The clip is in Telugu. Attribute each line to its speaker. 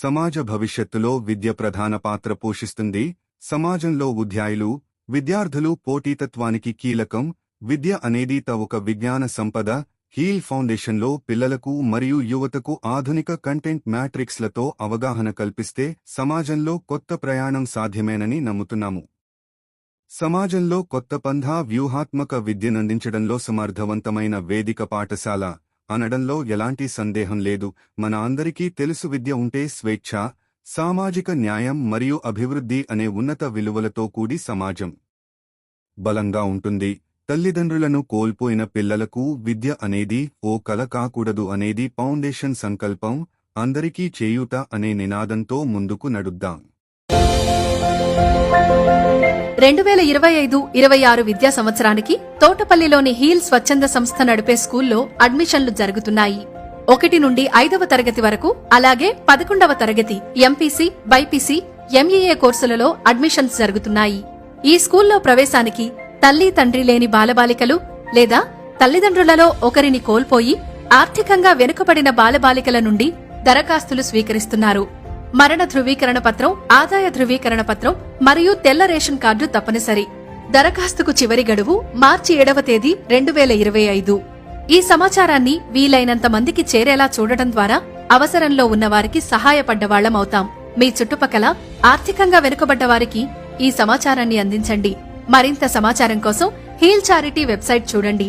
Speaker 1: సమాజ భవిష్యత్తులో విద్య ప్రధాన పాత్ర పోషిస్తుంది. సమాజంలో ఉద్యాయులు, విద్యార్థులు పోటీతత్వానికి కీలకం. విద్య అనేది ఒక విజ్ఞాన సంపద. హీల్ ఫౌండేషన్లో పిల్లలకు మరియు యువతకు ఆధునిక కంటెంట్ మ్యాట్రిక్స్లతో అవగాహన కల్పిస్తే సమాజంలో కొత్త ప్రయాణం సాధ్యమేనని నమ్ముతున్నాము. సమాజంలో కొత్త పంథా వ్యూహాత్మక విద్యనందించడంలో సమర్థవంతమైన వేదిక పాఠశాల అనడంలో ఎలాంటి సందేహం లేదు. మన అందరికీ తెలుసు, విద్య ఉంటే స్వేచ్ఛ, సామాజిక న్యాయం మరియు అభివృద్ధి అనే ఉన్నత విలువలతో కూడి సమాజం బలంగా ఉంటుంది. తల్లిదండ్రులను కోల్పోయిన పిల్లలకు విద్య అనేది ఓ కల కాకూడదు అనేది ఫౌండేషన్ సంకల్పం. అందరికీ చేయూత అనే నినాదంతో ముందుకు నడుద్దాం.
Speaker 2: 2025-26 విద్యా సంవత్సరానికి తోటపల్లిలోని హీల్ స్వచ్ఛంద సంస్థ నడిపే స్కూల్లో అడ్మిషన్లు జరుగుతున్నాయి. 1 నుండి 5వ తరగతి వరకు, అలాగే 11వ తరగతి ఎంపీసీ, బైపీసీ, ఎంఈఏ కోర్సులలో అడ్మిషన్స్ జరుగుతున్నాయి. ఈ స్కూల్లో ప్రవేశానికి తల్లి తండ్రి లేని బాలబాలికలు లేదా తల్లిదండ్రులలో ఒకరిని కోల్పోయి ఆర్థికంగా వెనుకబడిన బాలబాలికల నుండి దరఖాస్తులు స్వీకరిస్తున్నారు. మరణ ధృవీకరణ పత్రం, ఆదాయ ధృవీకరణ పత్రం మరియు తెల్ల రేషన్ కార్డు తప్పనిసరి. దరఖాస్తుకు చివరి గడువు మార్చి 7వ తేదీ 2025. ఈ సమాచారాన్ని వీలైనంత మందికి చేరేలా చూడటం ద్వారా అవసరంలో ఉన్నవారికి సహాయపడ్డవాళ్లమవుతాం. మీ చుట్టుపక్కల ఆర్థికంగా వెనుకబడ్డవారికి ఈ సమాచారాన్ని అందించండి. మరింత సమాచారం కోసం హీల్ చారిటీ వెబ్సైట్ చూడండి.